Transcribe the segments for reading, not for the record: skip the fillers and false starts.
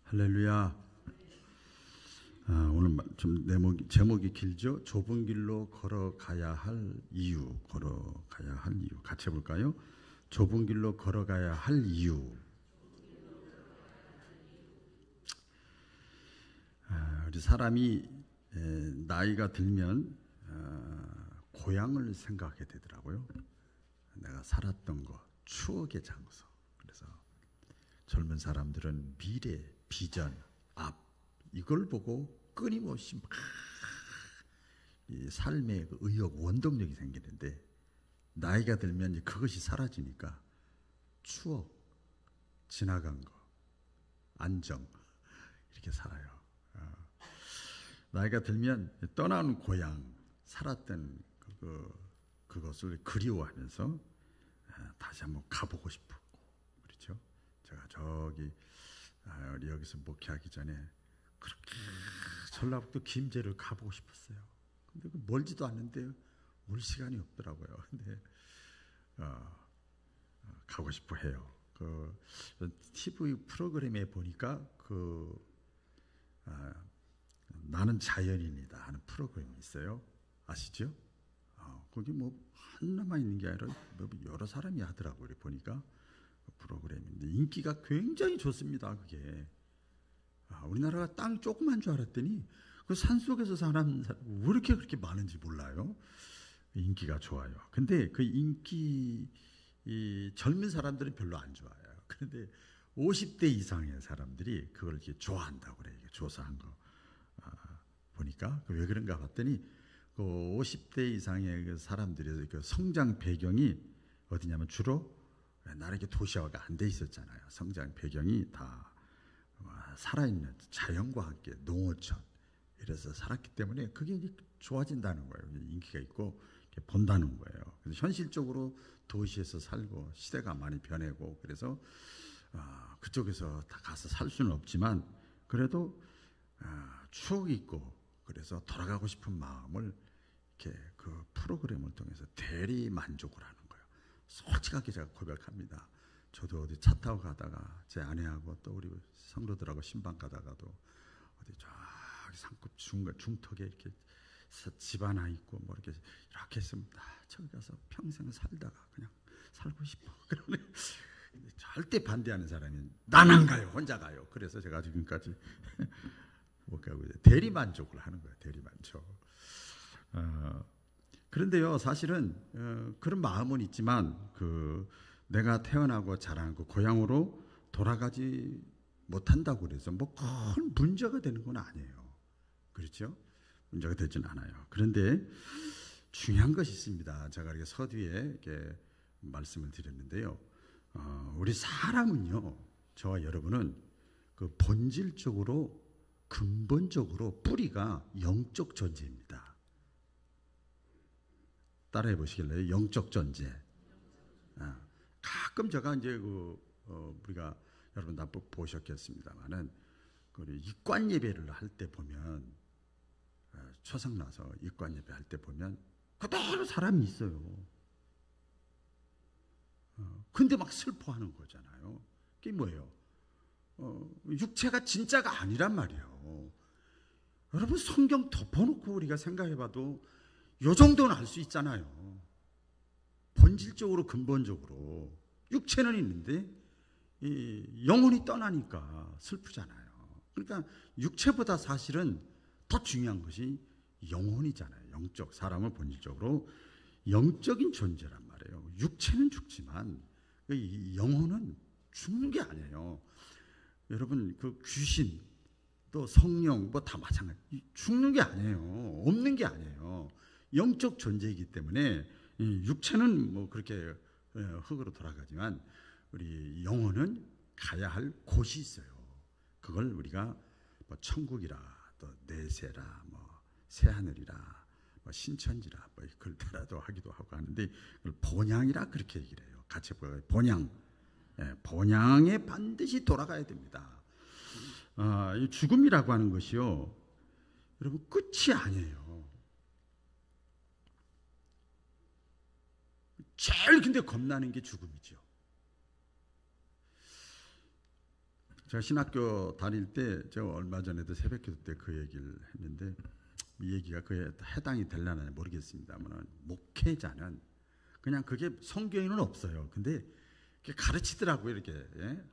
할렐루야. 오늘 좀 제목이 길죠? 좁은 길로 걸어가야 할 이유, 같이 해볼까요? 좁은 길로 걸어가야 할 이유. 우리 사람이 나이가 들면 고향을 생각하게 되더라고요. 내가 살았던 것, 추억의 장소. 그래서 젊은 사람들은 미래, 비전, 앞 이걸 보고 끊임없이 이 삶의 그 의욕, 원동력이 생기는데 나이가 들면 이제 그것이 사라지니까 추억, 지나간 거, 안정 이렇게 살아요. 나이가 들면 떠나는 고향, 살았던 그것을 그리워하면서 다시 한번 가보고 싶고 그렇죠. 제가 저기 우리 여기서 목회하기 전에 그렇게 전라북도 김제를 가보고 싶었어요. 근데 멀지도 않는데 올 시간이 없더라고요. 근데 가고 싶어 해요. TV 프로그램에 보니까 나는 자연인이다 하는 프로그램이 있어요. 아시죠? 거기 뭐 하나만 있는 게 아니라 여러 사람이 하더라고요. 보니까 프로그램인데 인기가 굉장히 좋습니다. 그게 우리나라가 땅 조그만 줄 알았더니 그 산속에서 사람 왜 이렇게 그렇게 많은지 몰라요. 인기가 좋아요. 근데 그 인기 젊은 사람들은 별로 안 좋아요. 그런데 50대 이상의 사람들이 그걸 이렇게 좋아한다고 그래요. 조사한 거 보니까 왜 그런가 봤더니 그 50대 이상의 그 사람들의 그 성장 배경이 어디냐면 주로 나라게 도시화가 안 돼 있었잖아요. 성장 배경이 다 살아있는 자연과 함께 농어촌 이래서 살았기 때문에 그게 이제 좋아진다는 거예요. 인기가 있고 본다는 거예요. 그래서 현실적으로 도시에서 살고 시대가 많이 변하고 그래서 그쪽에서 다 가서 살 수는 없지만 그래도 추억이 있고 그래서 돌아가고 싶은 마음을 이렇게 그 프로그램을 통해서 대리 만족을 하는 거예요. 솔직하게 제가 고백합니다. 저도 어디 차 타고 가다가 제 아내하고 또 우리 성도들하고 신방 가다가도 어디 저기 산급 중턱에 이렇게 집 하나 있고 뭐 이렇게 했으면 저기 가서 평생 살다가 그냥 살고 싶어. 그러면 절대 반대하는 사람이 난 안 가요, 혼자 가요. 그래서 제가 지금까지 못 가고 대리 만족을 하는 거예요. 대리 만족. 그런데요, 사실은 그런 마음은 있지만 내가 태어나고 자란 그 고향으로 돌아가지 못한다고 그래서 뭐 큰 문제가 되는 건 아니에요. 그렇죠? 문제가 되지는 않아요. 그런데 중요한 것이 있습니다. 제가 이렇게 서두에 이렇게 말씀을 드렸는데요. 우리 사람은요, 저와 여러분은 그 본질적으로 근본적으로 뿌리가 영적 존재입니다. 따라해 보시길래요. 영적 존재. 가끔 제가 이제 우리가 여러분 다 보셨겠습니다만은 입관 예배를 할 때 보면 초상 나서 입관 예배 할 때 보면 그대로 사람이 있어요. 근데 막 슬퍼하는 거잖아요. 그게 뭐예요? 육체가 진짜가 아니란 말이에요. 여러분 성경 덮어놓고 우리가 생각해봐도 요 정도는 알 수 있잖아요. 본질적으로 근본적으로 육체는 있는데 영혼이 떠나니까 슬프잖아요. 그러니까 육체보다 사실은 더 중요한 것이 영혼이잖아요. 영적 사람은 본질적으로 영적인 존재란 말이에요. 육체는 죽지만 영혼은 죽는 게 아니에요. 여러분 그 귀신 또 성령 뭐 다 마찬가지. 죽는 게 아니에요. 없는 게 아니에요. 영적 존재이기 때문에 육체는 뭐 그렇게 흙으로 돌아가지만 우리 영혼은 가야 할 곳이 있어요. 그걸 우리가 뭐 천국이라 또 내세라 뭐 새하늘이라 뭐 신천지라 뭐 그렇게라도 하기도 하고 하는데 그걸 본향이라 그렇게 얘기를 해요. 같이 보여요. 본향. 본향에 반드시 돌아가야 됩니다. 이 죽음이라고 하는 것이요, 여러분 끝이 아니에요. 제일 근데 겁나는 게 죽음이죠. 제가 신학교 다닐 때 제가 얼마 전에도 새벽기도 때 그 얘기를 했는데 이 얘기가 그에 해당이 되려나 모르겠습니다만 목회자는 그냥 그게 성경에는 없어요. 근데 가르치더라고요. 이렇게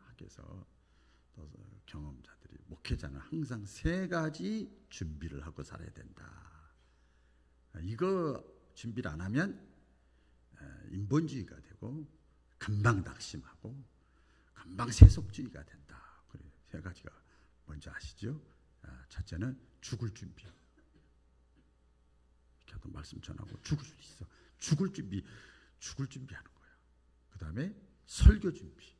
학교에서 경험자들이 목회자는 항상 세 가지 준비를 하고 살아야 된다. 이거 준비를 안 하면 인본주의가 되고 금방 낙심하고 금방 세속주의가 된다. 그래 세 가지가 뭔지 아시죠? 첫째는 죽을 준비. 이렇게도 말씀 전하고 죽을 수 있어. 죽을 준비하는 거예요. 그 다음에 설교 준비.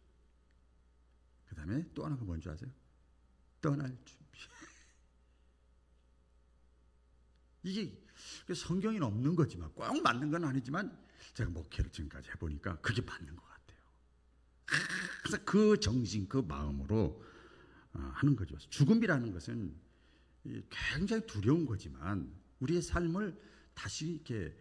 그 다음에 또 하나가 뭔지 아세요? 떠날 준비. 이게 성경에는 없는 거지만 꼭 맞는 건 아니지만 제가 목회를 지금까지 해보니까 그게 맞는 것 같아요. 그래서 그 정신, 그 마음으로 하는 거죠. 죽음이라는 것은 굉장히 두려운 거지만 우리의 삶을 다시 이렇게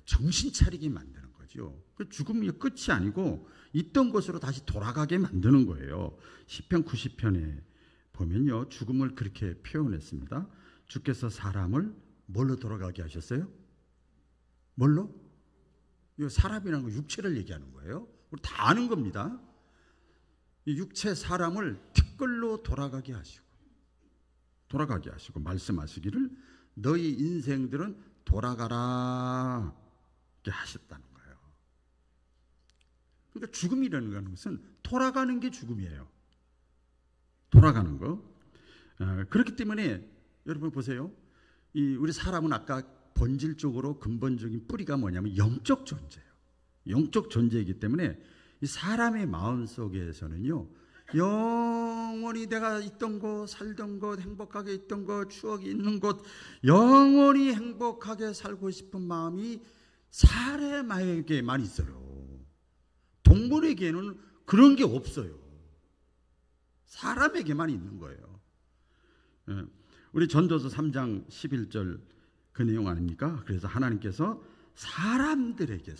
정신 차리게 만드는 거죠. 그 죽음이 끝이 아니고 있던 곳으로 다시 돌아가게 만드는 거예요. 시편 90편에 보면요, 죽음을 그렇게 표현했습니다. 주께서 사람을 뭘로 돌아가게 하셨어요? 뭘로? 이 사람이라는 거 육체를 얘기하는 거예요. 우리 다 아는 겁니다. 이 육체 사람을 티끌로 돌아가게 하시고 말씀하시기를 너희 인생들은 돌아가라 이렇게 하셨다는 거예요. 그러니까 죽음이라는 것은 돌아가는 게 죽음이에요. 돌아가는 거. 그렇기 때문에 여러분 보세요. 우리 사람은 아까 본질적으로 근본적인 뿌리가 뭐냐면 영적 존재예요. 영적 존재이기 때문에 이 사람의 마음 속에서는요, 영원히 내가 있던 곳, 살던 곳, 행복하게 있던 곳, 추억이 있는 곳, 영원히 행복하게 살고 싶은 마음이 사람에게만 있어요. 동물에게는 그런 게 없어요. 사람에게만 있는 거예요. 우리 전도서 3장 11절 그 내용 아닙니까? 그래서 하나님께서 사람들에게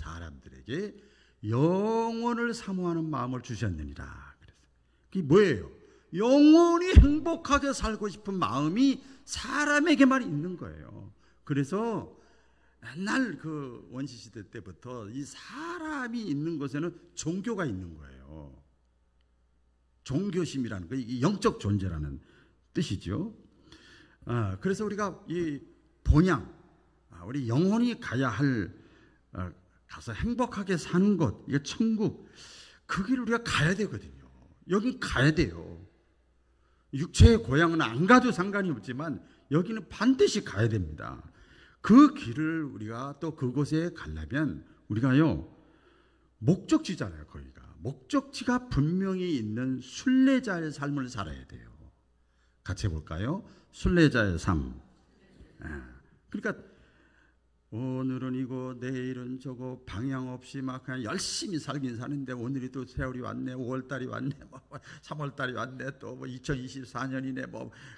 영원을 사모하는 마음을 주셨느니라. 그래서 그게 뭐예요? 영원히 행복하게 살고 싶은 마음이 사람에게만 있는 거예요. 그래서 옛날 그 원시시대 때부터 이 사람이 있는 곳에는 종교가 있는 거예요. 종교심이라는 거, 이 영적 존재라는 뜻이죠. 그래서 우리가 이 본향, 우리 영원히 가야 할, 가서 행복하게 사는 곳, 이게 천국, 그 길을 우리가 가야 되거든요. 여긴 가야 돼요. 육체의 고향은 안 가도 상관이 없지만 여기는 반드시 가야 됩니다. 그 길을 우리가 또 그곳에 가려면 우리가요, 목적지잖아요. 거기가 목적지가 분명히 있는 순례자의 삶을 살아야 돼요. 같이 해볼까요? 순례자의 삶. 그러니까 오늘은 이거 내일은 저거 방향 없이 막 그냥 열심히 살긴 사는데 오늘이 또 세월이 왔네, 5월달이 왔네, 3월달이 왔네, 또 2024년이네,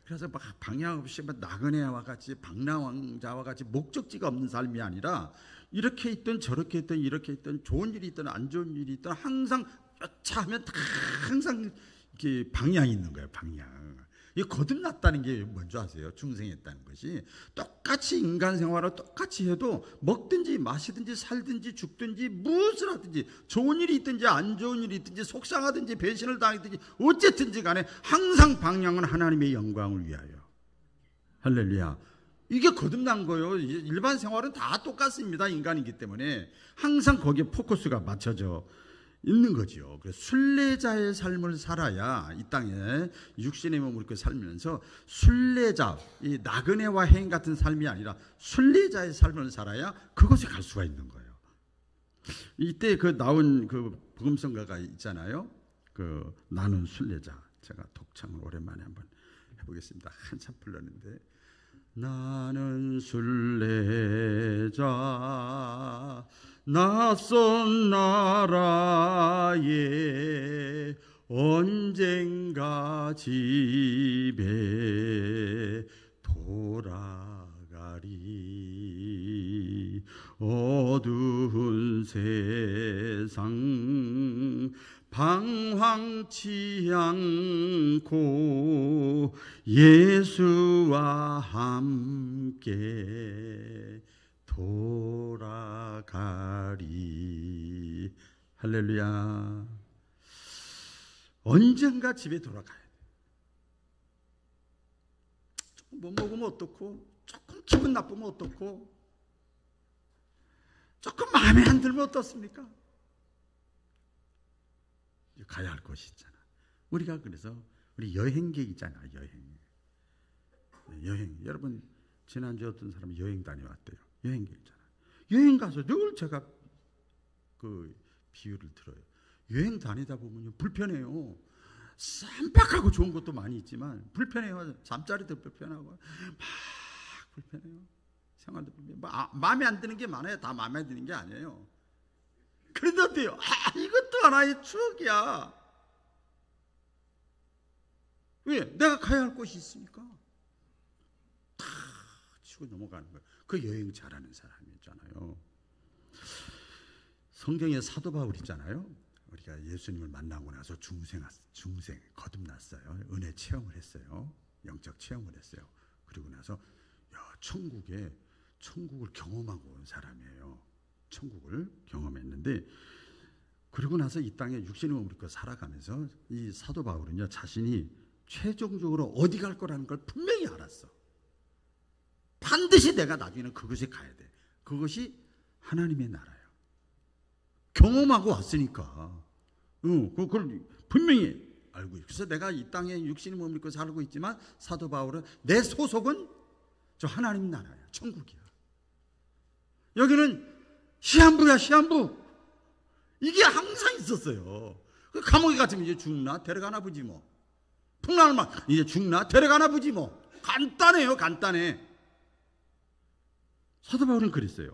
그래서 막 방향 없이 막 나그네와 같이 방랑왕자와 같이 목적지가 없는 삶이 아니라 이렇게 있든 저렇게 있든 이렇게 있든 좋은 일이 있든 안 좋은 일이 있든 항상 차하면 항상 이렇게 방향이 있는 거예요. 방향. 이 거듭났다는 게 뭔지 아세요? 중생했다는 것이 똑같이 인간 생활을 똑같이 해도 먹든지 마시든지 살든지 죽든지 무엇을 하든지 좋은 일이 있든지 안 좋은 일이 있든지 속상하든지 배신을 당하든지 어쨌든지 간에 항상 방향은 하나님의 영광을 위하여. 할렐루야. 이게 거듭난 거예요. 일반 생활은 다 똑같습니다. 인간이기 때문에 항상 거기에 포커스가 맞춰져 있는 거죠. 그래서 순례자의 삶을 살아야 이 땅에 육신의 몸으로 이렇게 살면서 순례자, 이 나그네와 해인 같은 삶이 아니라 순례자의 삶을 살아야 그곳에 갈 수가 있는 거예요. 이때 그 나온 그 복음성가가 있잖아요. 그 나는 순례자. 제가 독창을 오랜만에 한번 해보겠습니다. 한참 불렀는데 나는 순례자 낯선 나라에 언젠가 집에 돌아가리 어두운 세상 방황치 않고 예수와 함께 돌아가리. 할렐루야. 언젠가 집에 돌아가야 돼. 조금 못 먹으면 어떻고, 조금 기분 나쁘면 어떻고, 조금 마음에 안 들면 어떻습니까? 가야 할 곳이 있잖아. 우리가 그래서 우리 여행객 있잖아. 여행. 여러분 지난주에 어떤 사람이 여행 다녀왔대요. 여행객이잖아. 여행 가서 늘 제가 그 비유를 들어요. 여행 다니다 보면 불편해요. 쌈박하고 좋은 것도 많이 있지만 불편해요. 잠자리도 불편하고 막 불편해요. 생활도 불편해요. 마음에 안 드는 게 많아요. 다 마음에 드는 게 아니에요. 그런데 어때요? 이것도 하나의 추억이야. 왜? 내가 가야 할 곳이 있으니까 다 치고 넘어가는 거예요. 그 여행 잘하는 사람이잖아요. 성경에 사도 바울 있잖아요. 우리가 예수님을 만나고 나서 중생 거듭났어요. 은혜 체험을 했어요. 영적 체험을 했어요. 그리고 나서 천국을 경험하고 온 사람이에요. 천국을 경험했는데, 그리고 나서 이 땅에 육신의 몸을 입고 살아가면서 이 사도 바울은요, 자신이 최종적으로 어디 갈 거라는 걸 분명히 알았어. 반드시 내가 나중에는 그것에 가야 돼. 그것이 하나님의 나라예요. 경험하고 왔으니까. 그걸 분명히 알고 있어요. 그래서 내가 이 땅에 육신의 몸을 입고 살고 있지만 사도 바울은 내 소속은 저 하나님 나라야. 천국이야. 여기는 시한부야, 시한부. 이게 항상 있었어요. 그 감옥에 갇히면 이제 죽나? 데려가나 보지 뭐. 풍랑만 이제 죽나? 데려가나 보지 뭐. 간단해요, 간단해. 사도 바울은 그랬어요.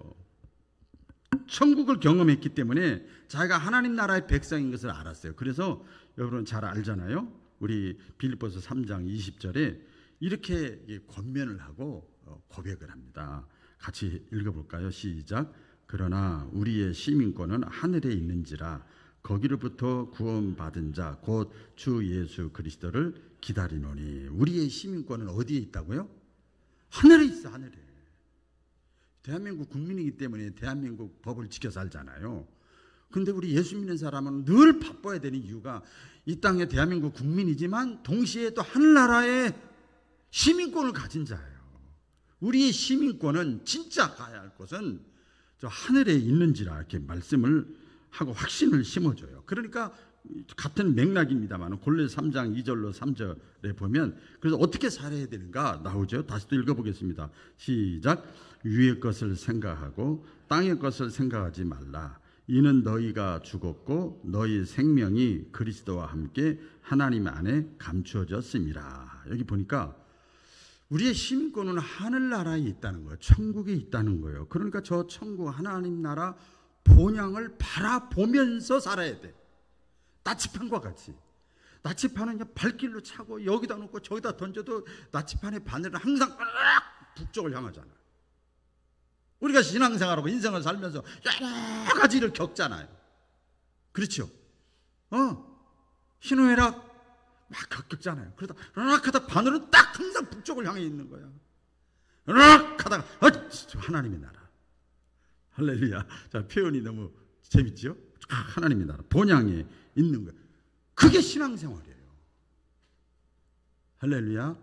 천국을 경험했기 때문에 자기가 하나님 나라의 백성인 것을 알았어요. 그래서 여러분 잘 알잖아요. 우리 빌립보서 3장 20절에 이렇게 권면을 하고 고백을 합니다. 같이 읽어볼까요? 시작. 그러나 우리의 시민권은 하늘에 있는지라 거기로부터 구원받은 자 곧 주 예수 그리스도를 기다리노니. 우리의 시민권은 어디에 있다고요? 하늘에 있어. 하늘에. 대한민국 국민이기 때문에 대한민국 법을 지켜 살잖아요. 근데 우리 예수 믿는 사람은 늘 바빠야 되는 이유가 이 땅에 대한민국 국민이지만 동시에 또 하늘나라의 시민권을 가진 자예요. 우리의 시민권은 진짜 가야 할 곳은 저 하늘에 있는지라 이렇게 말씀을 하고 확신을 심어줘요. 그러니까 같은 맥락입니다만 골로새 3장 2절로 3절에 보면 그래서 어떻게 살아야 되는가 나오죠. 다시 또 읽어보겠습니다. 시작. 위의 것을 생각하고 땅의 것을 생각하지 말라. 이는 너희가 죽었고 너희 생명이 그리스도와 함께 하나님 안에 감추어졌음이라. 여기 보니까 우리의 시민권은 하늘나라에 있다는 거예요. 천국에 있다는 거예요. 그러니까 저 천국 하나님 나라 본향을 바라보면서 살아야 돼. 나치판과 같이. 나치판은 그냥 발길로 차고 여기다 놓고 저기다 던져도 나치판의 바늘은 항상 북쪽을 향하잖아. 우리가 신앙생활하고 인생을 살면서 여러 가지를 겪잖아요. 그렇죠? 희노애락 막 겪잖아요. 그러다 락하다 바늘은 딱 항상 북쪽을 향해 있는 거야. 락하다가 하나님의 나라. 할렐루야. 자, 표현이 너무 재밌죠? 하나님의 나라 본향에 있는 거야. 그게 신앙생활이에요. 할렐루야.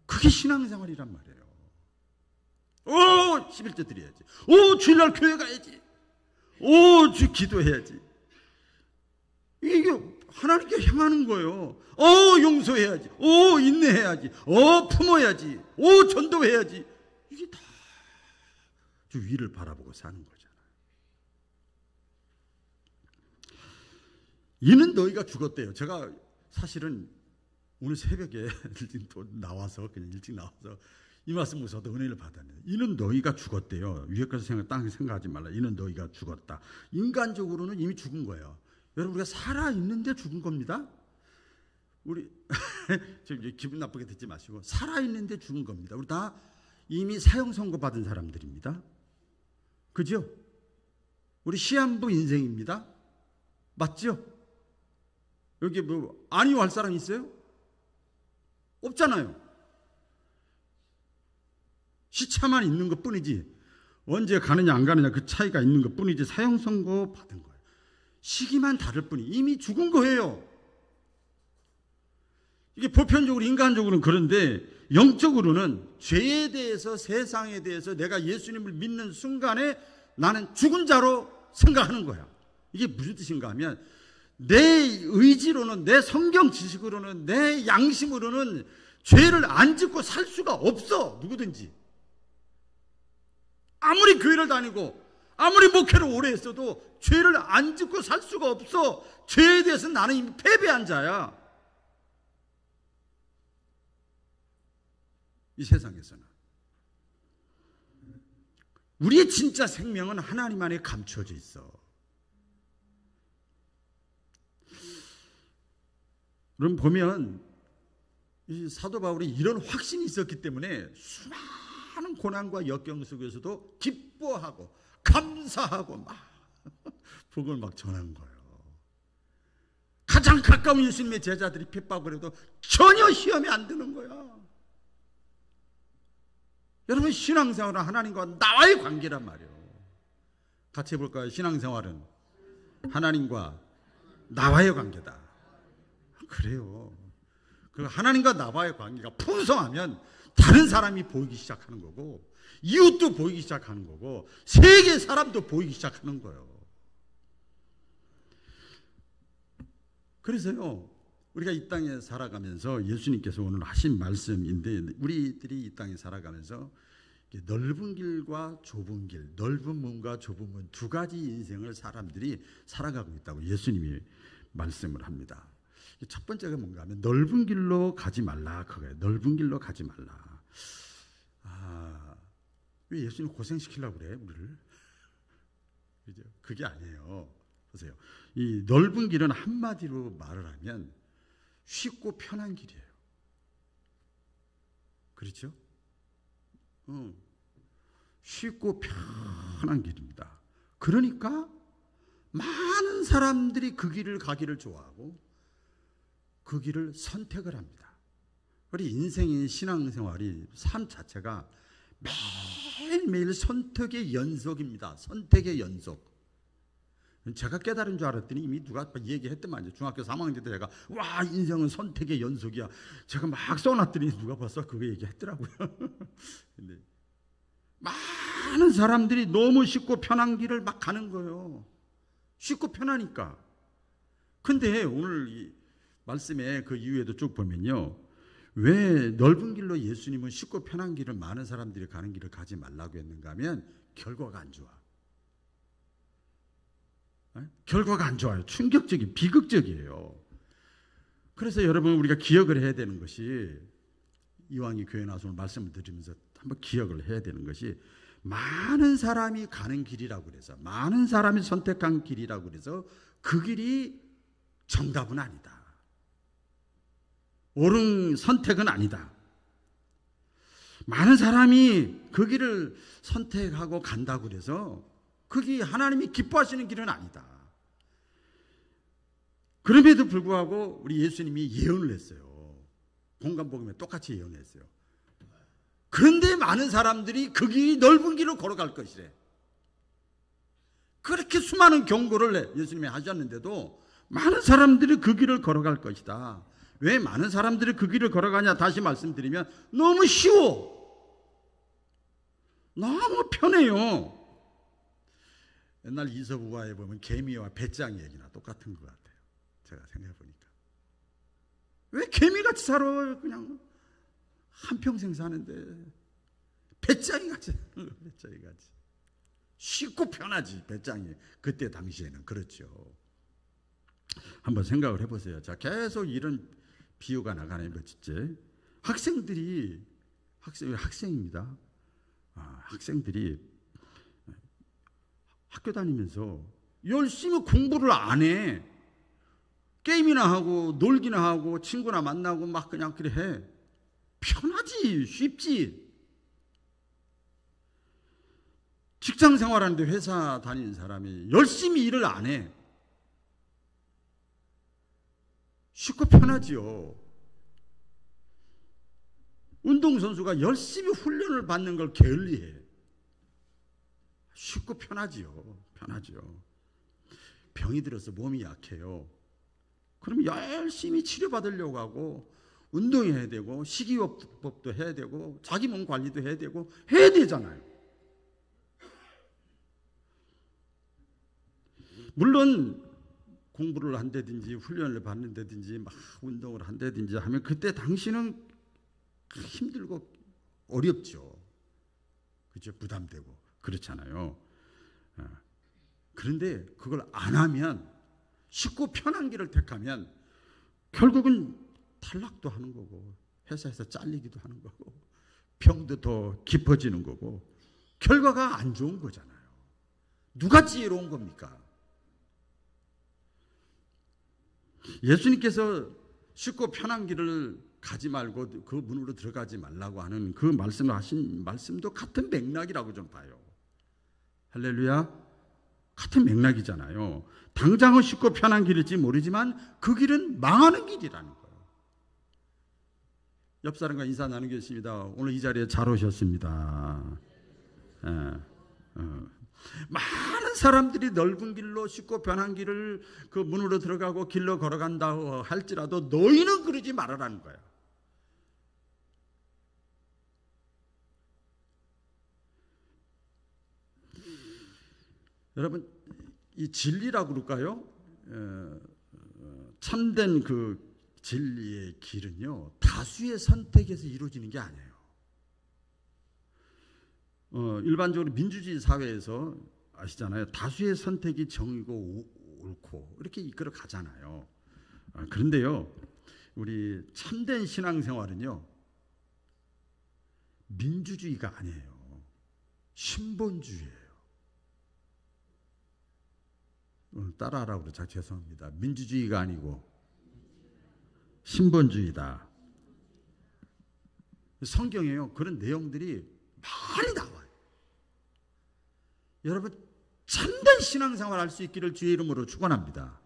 그게 신앙생활이란 말이에요. 11조 드려야지. 주일날 교회 가야지. 주 기도해야지. 이게 하나님께 향하는 거예요. 용서해야지. 인내해야지. 품어야지. 전도해야지. 이게 다 주 위를 바라보고 사는 거잖아요. 이는 너희가 죽었대요. 제가 사실은 오늘 새벽에 일찍 나와서 그냥 일찍 나와서 이 말씀 보고서도 은혜를 받았는데 이는 너희가 죽었대요. 위에 것을 땅에 생각하지 말라. 이는 너희가 죽었다. 인간적으로는 이미 죽은 거예요. 여러분 우리가 살아있는데 죽은 겁니다. 우리 지금 기분 나쁘게 듣지 마시고 살아있는데 죽은 겁니다. 우리 다 이미 사형 선고 받은 사람들입니다. 그죠? 우리 시한부 인생입니다. 맞죠? 여기 뭐 아니요 할 사람 있어요? 없잖아요. 시차만 있는 것 뿐이지 언제 가느냐 안 가느냐 그 차이가 있는 것 뿐이지 사형 선고 받은 거예요. 시기만 다를 뿐이 이미 죽은 거예요. 이게 보편적으로 인간적으로는 그런데 영적으로는 죄에 대해서 세상에 대해서 내가 예수님을 믿는 순간에 나는 죽은 자로 생각하는 거야. 이게 무슨 뜻인가 하면 내 의지로는 내 성경 지식으로는 내 양심으로는 죄를 안 짓고 살 수가 없어. 누구든지 아무리 교회를 다니고 아무리 목회를 오래 했어도 죄를 안 짓고 살 수가 없어. 죄에 대해서 나는 이미 패배한 자야. 이 세상에서는 우리의 진짜 생명은 하나님 안에 감춰져 있어. 그럼 보면 이 사도 바울이 이런 확신이 있었기 때문에 수많은 고난과 역경 속에서도 기뻐하고 감사하고 막 복을 막 전한 거예요. 가장 가까운 예수님의 제자들이 핍박을 해도 전혀 시험에 안 드는 거야. 여러분 신앙생활은 하나님과 나와의 관계란 말이에요. 같이 해볼까요? 신앙생활은 하나님과 나와의 관계다. 그래요. 그 하나님과 나와의 관계가 풍성하면 다른 사람이 보이기 시작하는 거고 이웃도 보이기 시작하는 거고 세계 사람도 보이기 시작하는 거예요. 그래서요 우리가 이 땅에 살아가면서 예수님께서 오늘 하신 말씀인데 우리들이 이 땅에 살아가면서 넓은 길과 좁은 길, 넓은 문과 좁은 문 두 가지 인생을 사람들이 살아가고 있다고 예수님이 말씀을 합니다. 첫 번째가 뭔가 하면 넓은 길로 가지 말라 그거예요. 넓은 길로 가지 말라. 왜 예수님 고생시키려고 그래 우리를? 그죠? 그게 아니에요. 보세요. 이 넓은 길은 한마디로 말을 하면 쉽고 편한 길이에요. 그렇죠? 쉽고 편한 길입니다. 그러니까 많은 사람들이 그 길을 가기를 좋아하고 그 길을 선택을 합니다. 우리 인생의 신앙생활이 삶 자체가 매일매일 선택의 연속입니다. 선택의 연속. 제가 깨달은 줄 알았더니 이미 누가 얘기했더만 중학교 3학년 때 제가 와 인생은 선택의 연속이야. 제가 막 써놨더니 누가 벌써 그거 얘기했더라고요. 근데 많은 사람들이 너무 쉽고 편한 길을 막 가는 거예요. 쉽고 편하니까. 근데 오늘 이 말씀에 그 이후에도 쭉 보면요. 왜 넓은 길로 예수님은 쉽고 편한 길을 많은 사람들이 가는 길을 가지 말라고 했는가 하면 결과가 안 좋아. 결과가 안 좋아요. 충격적이 비극적이에요. 그래서 여러분 우리가 기억을 해야 되는 것이 이왕이 교회 나와서 말씀을 드리면서 한번 기억을 해야 되는 것이 많은 사람이 가는 길이라고 그래서 많은 사람이 선택한 길이라고 그래서 그 길이 정답은 아니다. 옳은 선택은 아니다. 많은 사람이 그 길을 선택하고 간다고 그래서 그게 하나님이 기뻐하시는 길은 아니다. 그럼에도 불구하고 우리 예수님이 예언을 했어요. 공간복음에 똑같이 예언했어요. 그런데 많은 사람들이 그 길이 넓은 길로 걸어갈 것이래. 그렇게 수많은 경고를 예수님이 하셨는데도 많은 사람들이 그 길을 걸어갈 것이다. 왜 많은 사람들이 그 길을 걸어가냐 다시 말씀드리면 너무 쉬워. 너무 편해요. 옛날 이서부화에 보면 개미와 배짱이 얘기나 똑같은 것 같아요. 제가 생각해 보니까 왜 개미같이 살아? 그냥 한평생 사는데 배짱이같이 배짱이같이 쉽고 편하지. 배짱이 그때 당시에는 그렇죠. 한번 생각을 해보세요. 자, 계속 이런 비유가 나가는 것이지. 학생입니다. 학생들이 학교 다니면서 열심히 공부를 안 해. 게임이나 하고 놀기나 하고 친구나 만나고 막 그냥 그래 해. 편하지, 쉽지. 직장 생활하는데 회사 다니는 사람이 열심히 일을 안 해. 쉽고 편하지요. 운동선수가 열심히 훈련을 받는 걸 게을리해. 쉽고 편하지요. 병이 들어서 몸이 약해요. 그럼 열심히 치료받으려고 하고 운동해야 되고 식이요법도 해야 되고 자기 몸 관리도 해야 되고 해야 되잖아요. 물론 공부를 한다든지 훈련을 받는다든지 막 운동을 한다든지 하면 그때 당시는 힘들고 어렵죠. 그렇죠? 부담되고 그렇잖아요. 그런데 그걸 안 하면 쉽고 편한 길을 택하면 결국은 탈락도 하는 거고 회사에서 잘리기도 하는 거고 병도 더 깊어지는 거고 결과가 안 좋은 거잖아요. 누가 지혜로운 겁니까? 예수님께서 쉽고 편한 길을 가지 말고 그 문으로 들어가지 말라고 하는 그 말씀을 하신 말씀도 같은 맥락이라고 좀 봐요. 할렐루야. 같은 맥락이잖아요. 당장은 쉽고 편한 길일지 모르지만 그 길은 망하는 길이라는 거예요. 옆 사람과 인사 나누겠습니다. 오늘 이 자리에 잘 오셨습니다. 많은 사람들이 넓은 길로 쉽고 편한 길을 그 문으로 들어가고 길로 걸어간다 할지라도 너희는 그러지 말아라는 거예요. 여러분, 이 진리라고 그럴까요? 참된 그 진리의 길은요, 다수의 선택에서 이루어지는 게 아니에요. 일반적으로 민주주의 사회에서 아시잖아요. 다수의 선택이 정이고 옳고 이렇게 이끌어 가잖아요. 그런데요, 우리 참된 신앙생활은요, 민주주의가 아니에요. 신본주의예요. 오늘 따라하라고 그러죠. 죄송합니다. 민주주의가 아니고 신본주의다. 성경에요, 그런 내용들이 많이 나와요. 여러분, 참된 신앙생활 할 수 있기를 주의 이름으로 축원합니다.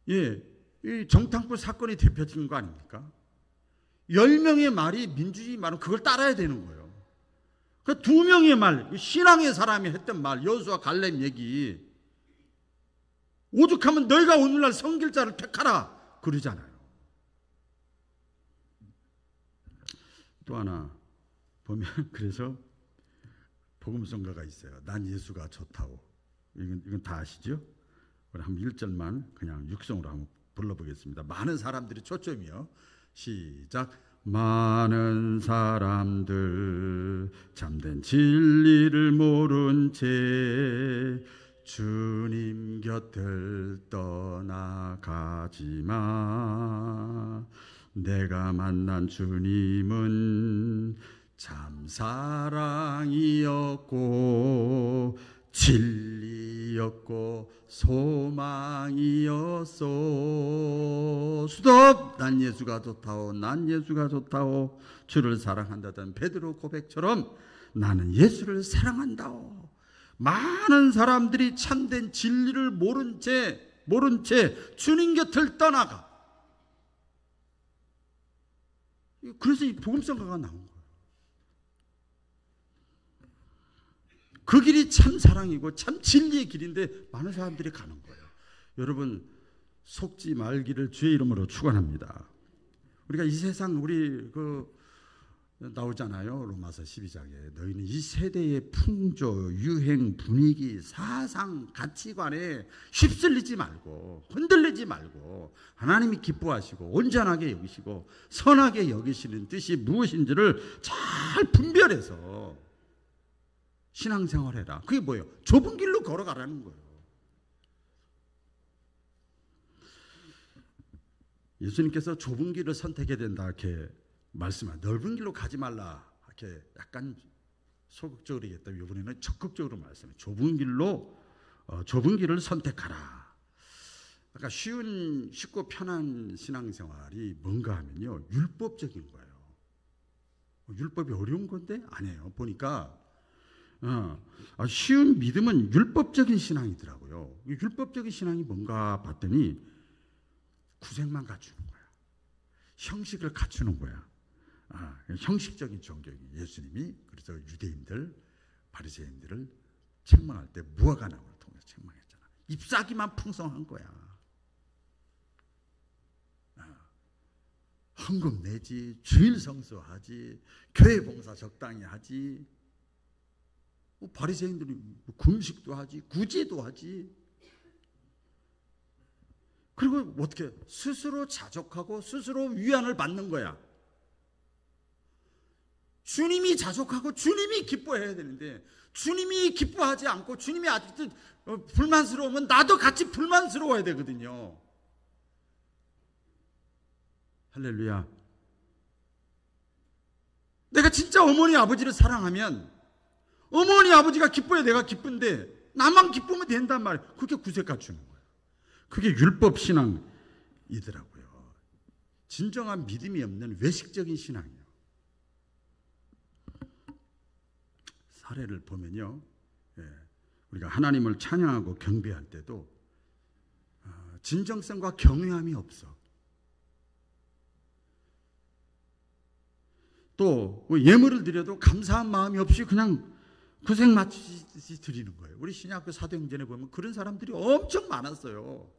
예, 이 정탕불 사건이 대표적인 거 아닙니까? 10명의 말이 민주주의 말은 그걸 따라야 되는 거예요. 그 2명의 말, 신앙의 사람이 했던 말, 여호수아 갈렙 얘기, 오죽하면 너희가 오늘날 섬길 자를 택하라 그러잖아요. 또 하나 보면 그래서 복음성가가 있어요. 난 예수가 좋다고. 이건 다 아시죠? 우리 한번 1절만 그냥 육성으로 한번 불러보겠습니다. 많은 사람들이 초점이요. 시작. 많은 사람들 참된 진리를 모른 채 주님 곁을 떠나가지마. 내가 만난 주님은 참 사랑이었고 진리였고 소망이었소. 스톱. 난 예수가 좋다오. 난 예수가 좋다오. 주를 사랑한다던 베드로 고백처럼 나는 예수를 사랑한다오. 많은 사람들이 참된 진리를 모른 채 주님 곁을 떠나가. 그래서 이 복음성가가 나온 거예요. 그 길이 참 사랑이고 참 진리의 길인데 많은 사람들이 가는 거예요. 여러분, 속지 말기를 주의 이름으로 축원합니다. 우리가 이 세상 나오잖아요. 로마서 12장에 너희는 이 세대의 풍조, 유행, 분위기, 사상, 가치관에 휩쓸리지 말고 흔들리지 말고 하나님이 기뻐하시고 온전하게 여기시고 선하게 여기시는 뜻이 무엇인지를 잘 분별해서 신앙생활해라. 그게 뭐예요? 좁은 길로 걸어가라는 거예요. 예수님께서 좁은 길을 선택해야 된다 이렇게 말씀하세요. 넓은 길로 가지 말라 이렇게 약간 소극적으로 얘기했다면 이번에는 적극적으로 말씀해요. 좁은 길을 선택하라. 그러니까 쉽고 편한 신앙생활이 뭔가 하면요, 율법적인 거예요. 율법이 어려운 건데 아니에요. 보니까 쉬운 믿음은 율법적인 신앙이더라고요. 율법적인 신앙이 뭔가 봤더니 구색만 갖추는 거야. 형식을 갖추는 거야. 형식적인 종교이 예수님이 그래서 유대인들, 바리새인들을 책망할 때 무화과나무를 통해서 책망했잖아. 잎사귀만 풍성한 거야. 헌금 내지, 주일 성수하지, 교회 봉사 적당히 하지, 바리새인들이 금식도 하지, 구제도 하지. 그리고 어떻게 스스로 자족하고 스스로 위안을 받는 거야. 주님이 자족하고 주님이 기뻐해야 되는데 주님이 기뻐하지 않고 주님이 아직도 불만스러우면 나도 같이 불만스러워야 되거든요. 할렐루야. 내가 진짜 어머니 아버지를 사랑하면 어머니 아버지가 기뻐야 내가 기쁜데 나만 기쁘면 된단 말이에요. 그게 구색 갖추는 거예요. 그게 율법 신앙이더라고요. 진정한 믿음이 없는 외식적인 신앙이에요. 사례를 보면요, 우리가 하나님을 찬양하고 경배할 때도 진정성과 경외함이 없어. 또 예물을 드려도 감사한 마음이 없이 그냥 구색 맞추듯이 드리는 거예요. 우리 신약교 사도행전에 보면 그런 사람들이 엄청 많았어요.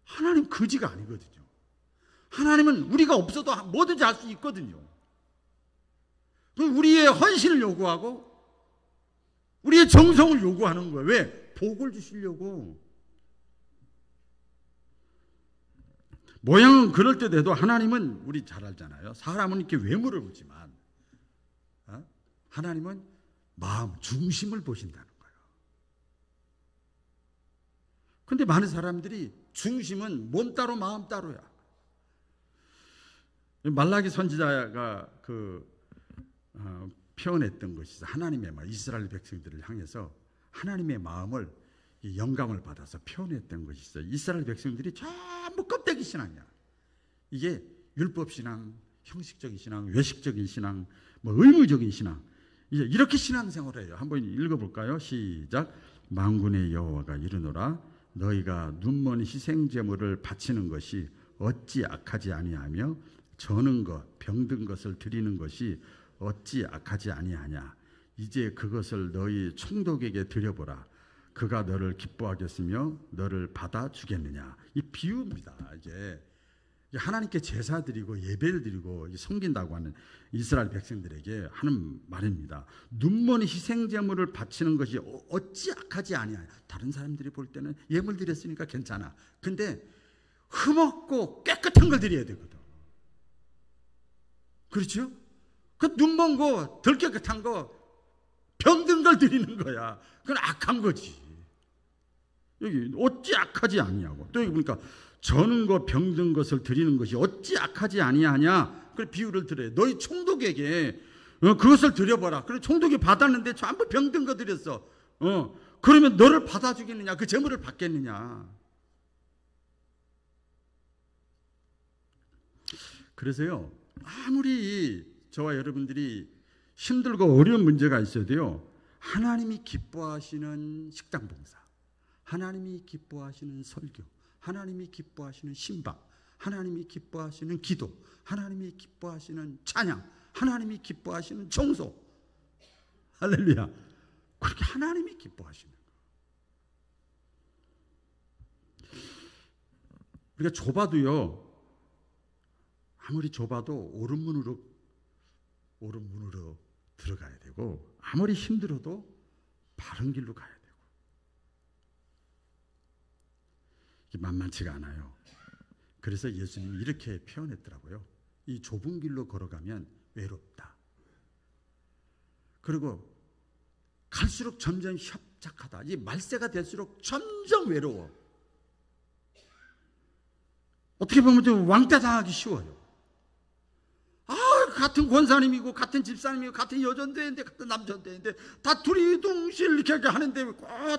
하나님 거지가 아니거든요. 하나님은 우리가 없어도 뭐든지 할 수 있거든요. 우리의 헌신을 요구하고 우리의 정성을 요구하는 거예요. 왜? 복을 주시려고. 모양은 그럴 때 돼도 하나님은 우리 잘 알잖아요. 사람은 이렇게 외모를 보지만 하나님은 마음 중심을 보신다는 거예요. 그런데 많은 사람들이 중심은 몸 따로 마음 따로야. 말라기 선지자가 표현했던 것이 하나님의 말, 이스라엘 백성들을 향해서 하나님의 마음을 영감을 받아서 표현했던 것이 있어요. 이스라엘 백성들이 전부 껍데기 신앙이야. 이게 율법 신앙, 형식적인 신앙, 외식적인 신앙, 의무적인 신앙. 이렇게 신앙생활을 해요. 한번 읽어볼까요? 시작. 만군의 여호와가 이르노라 너희가 눈먼 희생제물을 바치는 것이 어찌 악하지 아니하며 저는 것, 병든 것을 드리는 것이 어찌 악하지 아니하냐. 이제 그것을 너희 총독에게 드려보라. 그가 너를 기뻐하겠으며 너를 받아주겠느냐. 이 비유입니다. 이게 하나님께 제사 드리고 예배를 드리고 섬긴다고 하는 이스라엘 백성들에게 하는 말입니다. 눈먼 희생제물을 바치는 것이 어찌 악하지 아니하냐. 다른 사람들이 볼 때는 예물 드렸으니까 괜찮아. 근데 흠없고 깨끗한 걸 드려야 되거든. 그렇죠? 그 눈먼 거, 덜 깨끗한 거, 병든 걸 드리는 거야. 그건 악한 거지. 여기 어찌 악하지 아니하고 또 여기 보니까 저는 거 병든 것을 드리는 것이 어찌 악하지 아니하냐. 그 비유를 들어요. 너희 총독에게 그것을 드려봐라. 그래 총독이 받았는데 전부 병든 거 드렸어. 그러면 너를 받아주겠느냐? 그 재물을 받겠느냐? 그래서요, 아무리 저와 여러분들이 힘들고 어려운 문제가 있어도요, 하나님이 기뻐하시는 식당 봉사, 하나님이 기뻐하시는 설교, 하나님이 기뻐하시는 신방, 하나님이 기뻐하시는 기도, 하나님이 기뻐하시는 찬양, 하나님이 기뻐하시는 청소, 할렐루야. 그렇게 하나님이 기뻐하시는 거예요. 우리가 좁아도요, 아무리 좁아도 옳은 문으로 들어가야 되고, 아무리 힘들어도 바른 길로 가야 되고, 이게 만만치가 않아요. 그래서 예수님이 이렇게 표현했더라고요. 이 좁은 길로 걸어가면 외롭다. 그리고 갈수록 점점 협착하다. 이 말세가 될수록 점점 외로워. 어떻게 보면 좀 왕따 당하기 쉬워요. 같은 권사님이고 같은 집사님이고 같은 여전대인데 같은 남전대인데 다 둘이 동시에 이렇게 하는데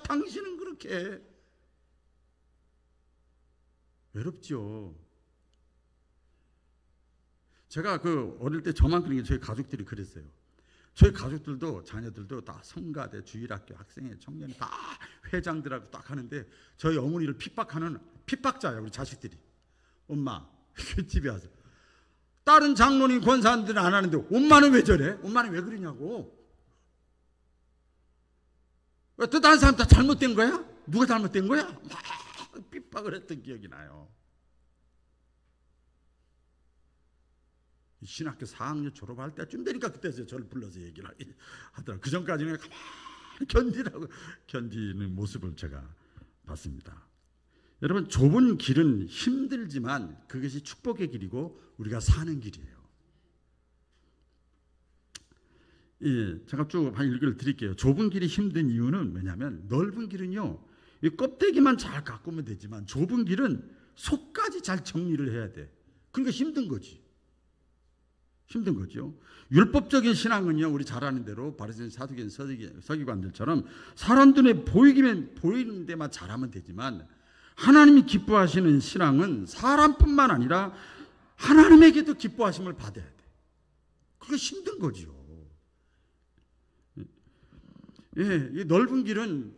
당신은 그렇게 외롭죠. 제가 어릴 때 저만 그런 게 저희 가족들이 그랬어요. 저희 가족들도 자녀들도 다 성가대, 주일학교, 학생회, 청년회 다 회장들하고 딱 하는데 저희 어머니를 핍박하는 핍박자예요. 우리 자식들이. 엄마 집에 와서 다른 장로님 권사님들은 안 하는데 엄마는 왜 저래? 엄마는 왜 그러냐고. 또 다른 사람 다 잘못된 거야? 누가 잘못된 거야? 막 핍박을 했던 기억이 나요. 신학교 4학년 졸업할 때쯤 되니까 그때서 저를 불러서 얘기를 하더라고요. 그 전까지는 가만히 견디는 모습을 제가 봤습니다. 여러분, 좁은 길은 힘들지만 그것이 축복의 길이고 우리가 사는 길이에요. 예, 제가 쭉 한 읽을 드릴게요. 좁은 길이 힘든 이유는 뭐냐면 넓은 길은요, 이 껍데기만 잘 가꾸면 되지만 좁은 길은 속까지 잘 정리를 해야 돼. 그러니까 힘든 거지. 힘든 거죠. 율법적인 신앙은요, 우리 잘 아는 대로 바리새인, 사두개인, 서기관들처럼 사람 눈에 보이는 데만 잘하면 되지만 하나님이 기뻐하시는 신앙은 사람뿐만 아니라 하나님에게도 기뻐하심을 받아야 돼. 그게 힘든 거죠. 예, 이 넓은 길은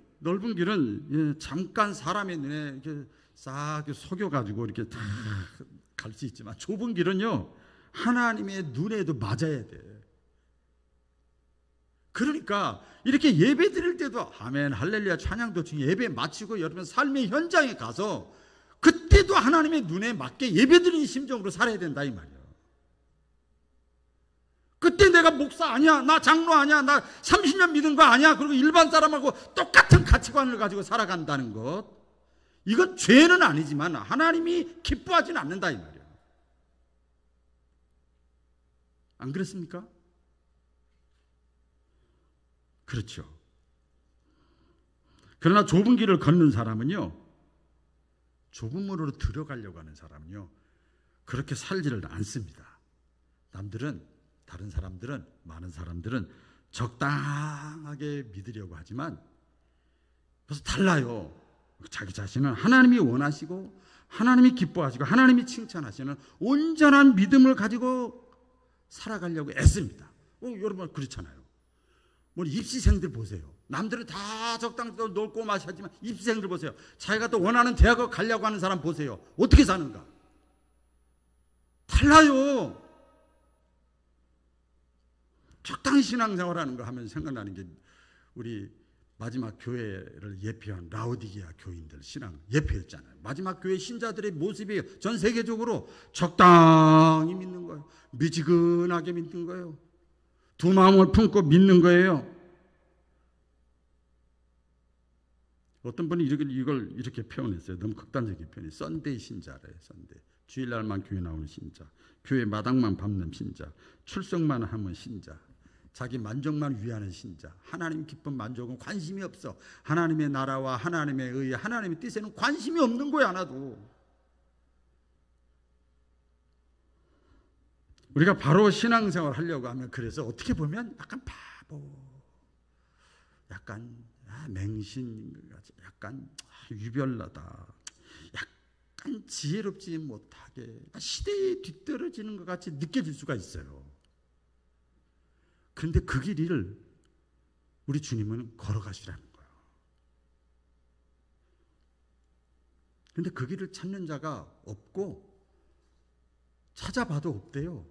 예, 잠깐 사람의 눈에 이렇게 싹 속여가지고 이렇게 다 갈 수 있지만 좁은 길은요, 하나님의 눈에도 맞아야 돼. 그러니까 이렇게 예배 드릴 때도 아멘, 할렐루야, 찬양도 중에 예배 마치고 여러분 삶의 현장에 가서 그때도 하나님의 눈에 맞게 예배 드리는 심정으로 살아야 된다 이 말이에요. 그때 내가 목사 아니야, 나 장로 아니야, 나 30년 믿은 거 아니야, 그리고 일반 사람하고 똑같은 가치관을 가지고 살아간다는 것, 이건 죄는 아니지만 하나님이 기뻐하지는 않는다 이 말이에요. 안 그렇습니까? 그렇죠. 그러나 좁은 길을 걷는 사람은요, 좁은 문으로 들어가려고 하는 사람은요, 그렇게 살지를 않습니다. 다른 사람들은, 많은 사람들은 적당하게 믿으려고 하지만 그래서 달라요. 자기 자신은 하나님이 원하시고 하나님이 기뻐하시고 하나님이 칭찬하시는 온전한 믿음을 가지고 살아가려고 애씁니다. 여러분 그렇잖아요. 뭐 입시생들 보세요. 남들은 다 적당히 놀고 마시지만 입시생들 보세요. 자기가 또 원하는 대학을 가려고 하는 사람 보세요. 어떻게 사는가? 달라요. 적당히 신앙생활하는 거 하면 생각나는 게 우리 마지막 교회를 예표한 라오디게아 교인들 신앙 예표했잖아요. 마지막 교회 신자들의 모습이 전 세계적으로 적당히 믿는 거예요. 미지근하게 믿는 거예요. 두 마음을 품고 믿는 거예요. 어떤 분이 이걸 이렇게 표현했어요. 너무 극단적인 표현이 썬데이 신자래요. 썬데이. 주일날만 교회 나오는 신자, 교회 마당만 밟는 신자, 출석만 하면 신자, 자기 만족만 위하는 신자, 하나님 기쁨 만족은 관심이 없어. 하나님의 나라와 하나님의 의의, 하나님의 뜻에는 관심이 없는 거야 하나도. 우리가 바로 신앙생활 하려고 하면 그래서 어떻게 보면 약간 바보, 약간 맹신, 약간 유별나다, 약간 지혜롭지 못하게 시대에 뒤떨어지는 것 같이 느껴질 수가 있어요. 그런데 그 길을 우리 주님은 걸어가시라는 거예요. 그런데 그 길을 찾는 자가 없고 찾아봐도 없대요.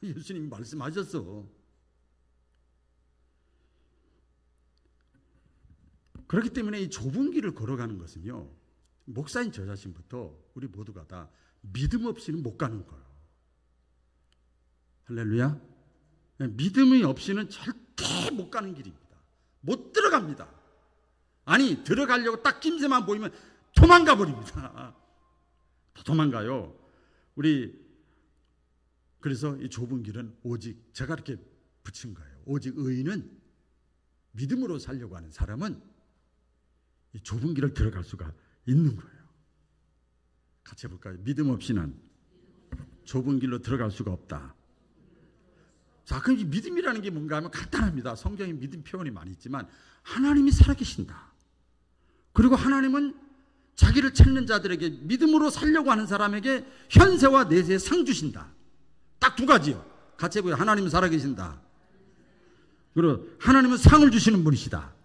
예수님이 말씀하셨어. 그렇기 때문에 이 좁은 길을 걸어가는 것은요, 목사인 저 자신부터 우리 모두가 다 믿음 없이는 못 가는 거예요. 할렐루야. 믿음이 없이는 절대 못 가는 길입니다. 못 들어갑니다. 아니 들어가려고 딱 낌새만 보이면 도망가 버립니다. 도망가요. 그래서 이 좁은 길은 오직 제가 이렇게 붙인 거예요. 오직 의인은 믿음으로 살려고 하는 사람은 이 좁은 길을 들어갈 수가 있는 거예요. 같이 해볼까요? 믿음 없이는 좁은 길로 들어갈 수가 없다. 자, 그럼 이 믿음이라는 게 뭔가 하면 간단합니다. 성경에 믿음 표현이 많이 있지만 하나님이 살아계신다. 그리고 하나님은 자기를 찾는 자들에게 믿음으로 살려고 하는 사람에게 현세와 내세에 상 주신다. 딱 두 가지요. 같이 해보세요. 하나님은 살아계신다. 그리고 하나님은 상을 주시는 분이시다.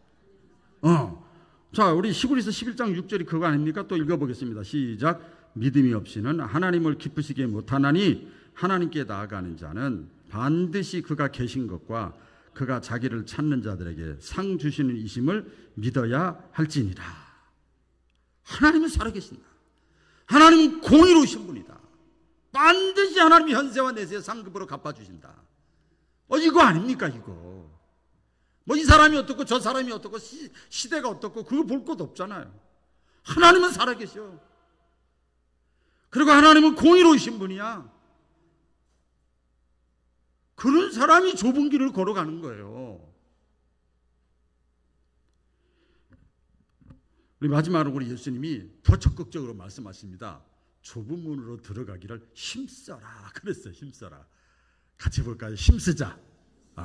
자, 우리 히브리서 11장 6절이 그거 아닙니까? 또 읽어보겠습니다. 시작. 믿음이 없이는 하나님을 기쁘시게 못하나니 하나님께 나아가는 자는 반드시 그가 계신 것과 그가 자기를 찾는 자들에게 상 주시는 이심을 믿어야 할지니라. 하나님은 살아계신다. 하나님은 공의로우신 분이다. 반드시 하나님이 현세와 내세의 상급으로 갚아주신다. 이거 아닙니까 이거. 뭐 이 사람이 어떻고 저 사람이 어떻고 시대가 어떻고 그거 볼 것도 없잖아요. 하나님은 살아계셔. 그리고 하나님은 공의로우신 분이야. 그런 사람이 좁은 길을 걸어가는 거예요. 우리 마지막으로 우리 예수님이 더 적극적으로 말씀하십니다. 좁은 문으로 들어가기를 힘써라 그랬어요. 힘써라. 같이 볼까요? 힘쓰자.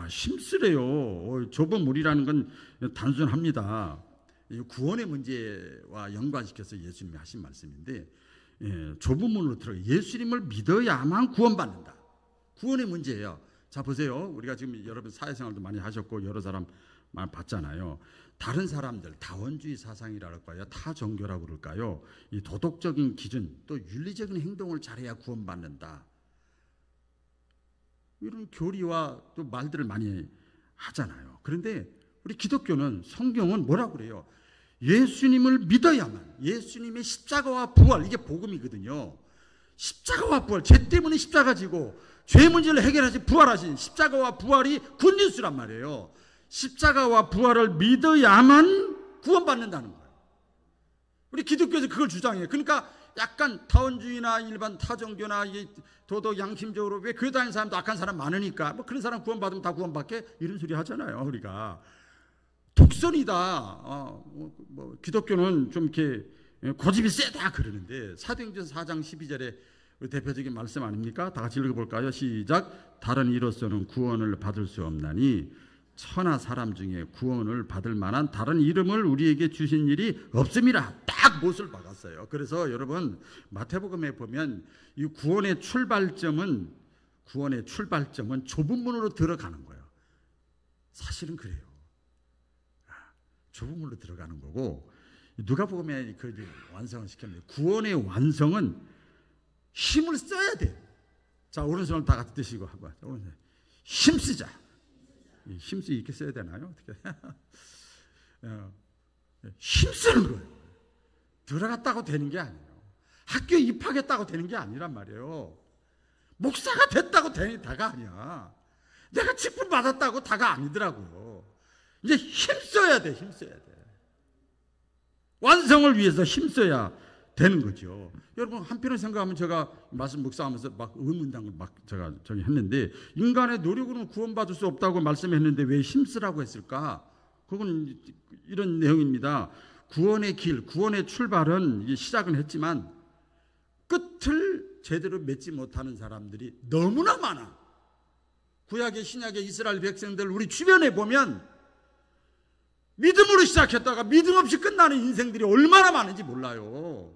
힘쓰래요. 좁은 문이라는 건 단순합니다. 구원의 문제와 연관시켜서 예수님이 하신 말씀인데, 좁은 문으로 들어가 예수님을 믿어야만 구원받는다. 구원의 문제예요. 자 보세요. 우리가 지금 여러분 사회생활도 많이 하셨고 여러 사람 많이 봤잖아요. 다른 사람들 다원주의 사상이라 할까요? 타종교라고 그럴까요? 이 도덕적인 기준 또 윤리적인 행동을 잘해야 구원받는다. 이런 교리와 또 말들을 많이 하잖아요. 그런데 우리 기독교는 성경은 뭐라고 그래요? 예수님을 믿어야만, 예수님의 십자가와 부활, 이게 복음이거든요. 십자가와 부활, 죄 때문에 십자가 지고 죄 문제를 해결하신 부활하신 십자가와 부활이 굿뉴스란 말이에요. 십자가와 부활을 믿어야만 구원받는다는 거예요. 우리 기독교에서 그걸 주장해요. 그러니까 약간 타원주의나 일반 타종교나 도덕 양심적으로 왜 교회 다니는 사람도 악한 사람 많으니까 뭐 그런 사람 구원받으면 다 구원받게 이런 소리 하잖아요. 우리가 독선이다. 기독교는 좀 이렇게 고집이 세다 그러는데 사도행전 4장 12절에 대표적인 말씀 아닙니까? 다 같이 읽어볼까요? 시작. 다른 이로서는 구원을 받을 수 없나니 천하 사람 중에 구원을 받을 만한 다른 이름을 우리에게 주신 일이 없음이라. 딱 못을 박았어요. 그래서 여러분 마태복음에 보면 이 구원의 출발점은 좁은 문으로 들어가는 거예요. 사실은 그래요. 좁은 문으로 들어가는 거고, 누가복음에 그 완성을 시켰는데 구원의 완성은 힘을 써야 돼요. 자, 오른손을 다 같이 드시고 한번 힘쓰자. 힘쓰 이렇게 써야 되나요? 어떻게? 힘쓰는 거예요. 들어갔다고 되는 게 아니에요. 학교에 입학했다고 되는 게 아니란 말이에요. 목사가 됐다고 되는 다가 아니야. 내가 직분 받았다고 다가 아니더라고요. 이제 힘써야 돼. 힘써야 돼. 완성을 위해서 힘써야 되는 거죠. 여러분 한편으로 생각하면 제가 말씀 묵상하면서 막 의문당을 막 제가 저기 했는데, 인간의 노력으로는 구원받을 수 없다고 말씀했는데 왜 힘쓰라고 했을까? 그건 이런 내용입니다. 구원의 길, 구원의 출발은 시작은 했지만 끝을 제대로 맺지 못하는 사람들이 너무나 많아. 구약의 신약의 이스라엘 백성들 우리 주변에 보면 믿음으로 시작했다가 믿음 없이 끝나는 인생들이 얼마나 많은지 몰라요.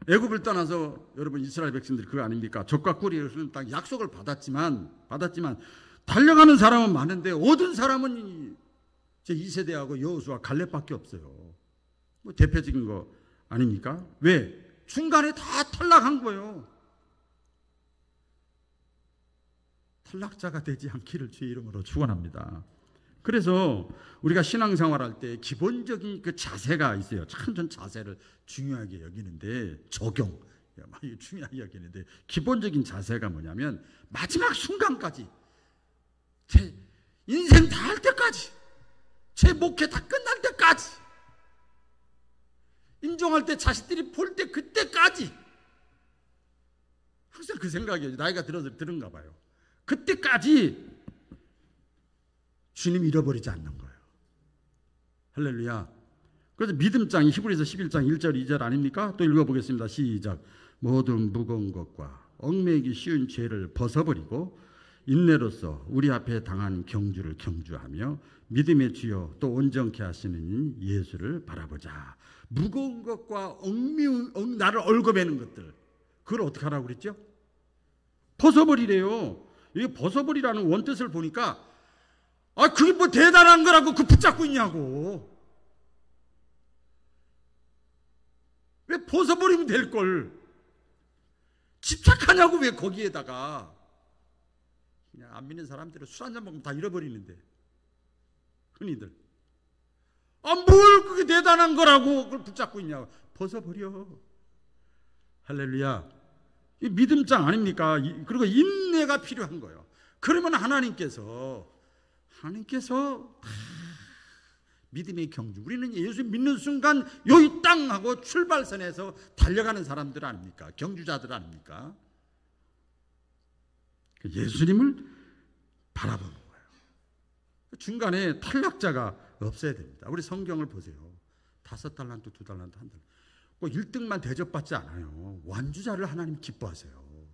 애굽을 떠나서 여러분 이스라엘 백성들이 그거 아닙니까? 적과 꿀이 흐르는 땅 약속을 받았지만 달려가는 사람은 많은데 얻은 사람은 제 2세대하고 여호수아 갈렙밖에 없어요. 뭐 대표적인 거 아닙니까? 왜? 중간에 다 탈락한 거예요. 탈락자가 되지 않기를 주의 이름으로 축원합니다. 그래서 우리가 신앙생활할 때 기본적인 그 자세가 있어요. 참 전 자세를 중요하게 여기는데, 적용 중요하게 여기는데, 기본적인 자세가 뭐냐면 마지막 순간까지, 제 인생 다 할 때까지, 제 목회 다 끝날 때까지, 임종할 때 자식들이 볼 때 그때까지 항상 그 생각이에요. 나이가 들어서 들은가 봐요. 그때까지 주님 잃어버리지 않는 거예요. 할렐루야. 그래서 믿음장이 히브리서 11장 1절 2절 아닙니까? 또 읽어보겠습니다. 시작. 모든 무거운 것과 얽매이기 쉬운 죄를 벗어버리고 인내로서 우리 앞에 당한 경주를 경주하며 믿음의 주여 또 온전케 하시는 예수를 바라보자. 무거운 것과 나를 얽어매는 것들, 그걸 어떻게 하라고 그랬죠? 벗어버리래요. 이게 벗어버리라는 원뜻을 보니까 그게 뭐 대단한 거라고 그 붙잡고 있냐고. 왜 벗어버리면 될 걸 집착하냐고. 왜 거기에다가. 그냥 안 믿는 사람들은 술 한잔 먹으면 다 잃어버리는데 흔히들 뭘 그게 대단한 거라고 그걸 붙잡고 있냐고. 벗어버려. 할렐루야. 이 믿음장 아닙니까? 그리고 인내가 필요한 거예요. 그러면 하나님께서 믿음의 경주, 우리는 예수 믿는 순간 여기 땅 하고 출발선에서 달려가는 사람들 아닙니까? 경주자들 아닙니까? 예수님을 바라보는 거예요. 중간에 탈락자가 없어야 됩니다. 우리 성경을 보세요. 5달란트, 2달란트, 1달란트. 꼭 1등만 대접받지 않아요. 완주자를 하나님 기뻐하세요.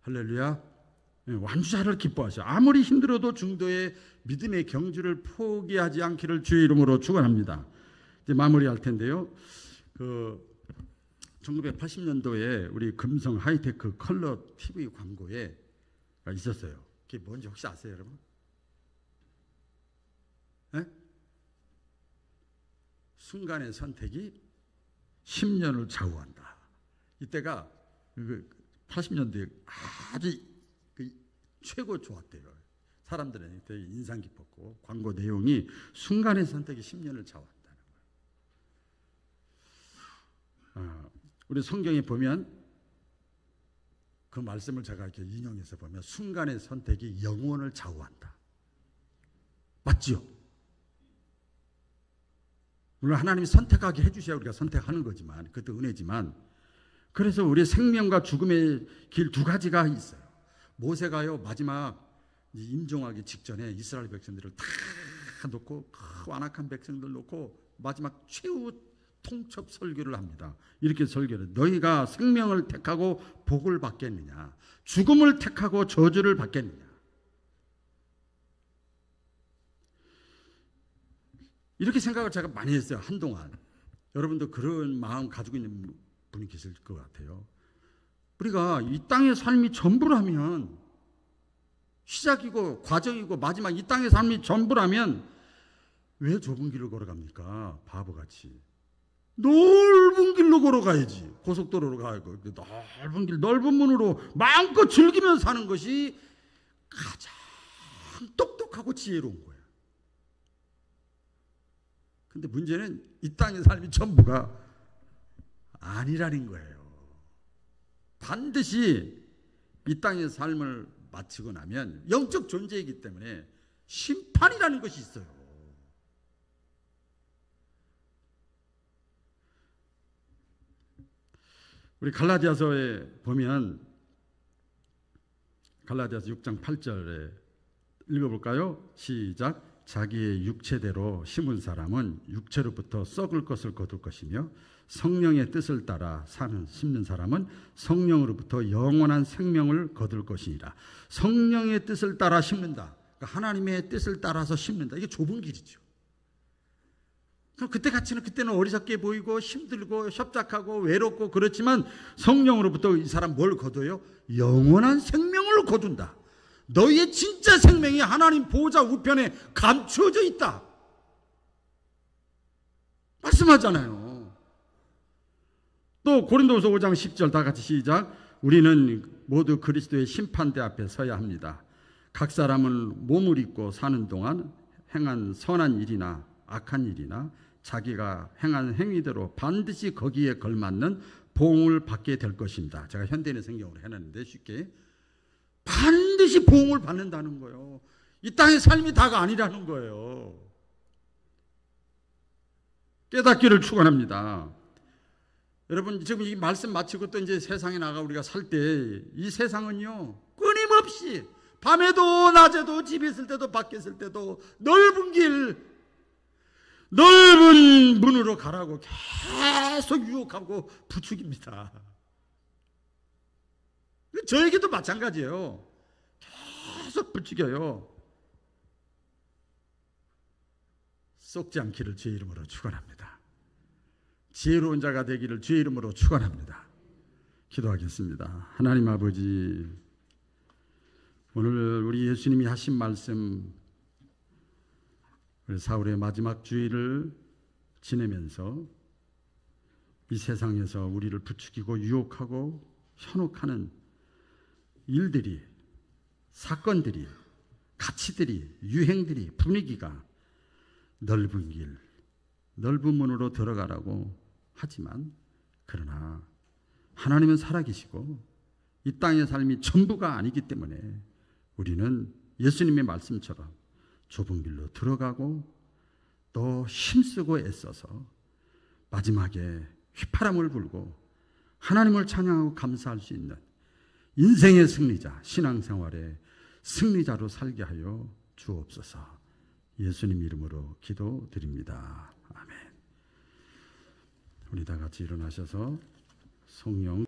할렐루야. 완주자를 기뻐하세요. 아무리 힘들어도 중도의 믿음의 경주를 포기하지 않기를 주의 이름으로 축원합니다. 이제 마무리할 텐데요. 1980년도에 우리 금성 하이테크 컬러 TV 광고에 있었어요. 그게 뭔지 혹시 아세요, 여러분? 네? 순간의 선택이 10년을 좌우한다. 이때가 80년대에 아주 최고 좋았대요. 사람들한테 인상 깊었고, 광고 내용이 순간의 선택이 10년을 좌우한다는 거예요. 우리 성경에 보면 그 말씀을 제가 이렇게 인용해서 보면 순간의 선택이 영혼을 좌우한다. 맞죠? 물론 하나님이 선택하게 해주셔야 우리가 선택하는 거지만, 그것도 은혜지만, 그래서 우리 생명과 죽음의 길 2가지가 있어요. 모세가요, 마지막 임종하기 직전에 이스라엘 백성들을 다 놓고, 완악한 백성들 놓고 마지막 최후 통첩 설교를 합니다. 이렇게 설교를, 너희가 생명을 택하고 복을 받겠느냐, 죽음을 택하고 저주를 받겠느냐. 이렇게 생각을 제가 많이 했어요, 한동안. 여러분도 그런 마음 가지고 있는 분이 계실 것 같아요. 우리가 이 땅의 삶이 전부라면, 시작이고 과정이고 마지막 이 땅의 삶이 전부라면 왜 좁은 길을 걸어갑니까? 바보같이. 넓은 길로 걸어가야지. 고속도로로 가고 넓은 길, 넓은 문으로 마음껏 즐기면서 사는 것이 가장 똑똑하고 지혜로운 거예요. 근데 문제는 이 땅의 삶이 전부가 아니라는 거예요. 반드시 이 땅의 삶을 마치고 나면 영적 존재이기 때문에 심판이라는 것이 있어요. 우리 갈라디아서에 보면, 갈라디아서 6장 8절에 읽어볼까요? 시작. 자기의 육체대로 심은 사람은 육체로부터 썩을 것을 거둘 것이며, 성령의 뜻을 따라 심는 사람은 성령으로부터 영원한 생명을 거둘 것이니라. 성령의 뜻을 따라 심는다. 그러니까 하나님의 뜻을 따라서 심는다. 이게 좁은 길이죠. 그럼 그때는 어리석게 보이고 힘들고 협작하고 외롭고 그렇지만, 성령으로부터 이 사람 뭘 거둬요? 영원한 생명을 거둔다. 너희의 진짜 생명이 하나님 보좌 우편에 감추어져 있다 말씀하잖아요. 또 고린도후서 5장 10절 다 같이 시작. 우리는 모두 그리스도의 심판대 앞에 서야 합니다. 각 사람은 몸을 입고 사는 동안 행한 선한 일이나 악한 일이나 자기가 행한 행위대로 반드시 거기에 걸맞는 보응을 받게 될 것입니다. 제가 현대인의 성경으로 해놨는데 쉽게, 반드시 보응을 받는다는 거예요. 이 땅의 삶이 다가 아니라는 거예요. 깨닫기를 축원합니다. 여러분, 지금 이 말씀 마치고 또 이제 세상에 나가 우리가 살 때, 이 세상은요 끊임없이 밤에도 낮에도 집에 있을 때도 밖에 있을 때도 넓은 길, 넓은 문으로 가라고 계속 유혹하고 부추깁니다. 저에게도 마찬가지예요. 계속 부추겨요. 썩지 않기를 주의 이름으로 축원합니다. 지혜로운 자가 되기를 주의 이름으로 축원합니다. 기도하겠습니다. 하나님 아버지, 오늘 우리 예수님이 하신 말씀, 우리 사울의 마지막 주일을 지내면서 이 세상에서 우리를 부추기고 유혹하고 현혹하는 일들이, 사건들이, 가치들이, 유행들이, 분위기가 넓은 길, 넓은 문으로 들어가라고 하지만, 그러나 하나님은 살아계시고 이 땅의 삶이 전부가 아니기 때문에 우리는 예수님의 말씀처럼 좁은 길로 들어가고 또 힘쓰고 애써서 마지막에 휘파람을 불고 하나님을 찬양하고 감사할 수 있는 인생의 승리자, 신앙생활의 승리자로 살게 하여 주옵소서. 예수님 이름으로 기도드립니다. 아멘. 우리 다 같이 일어나셔서 성령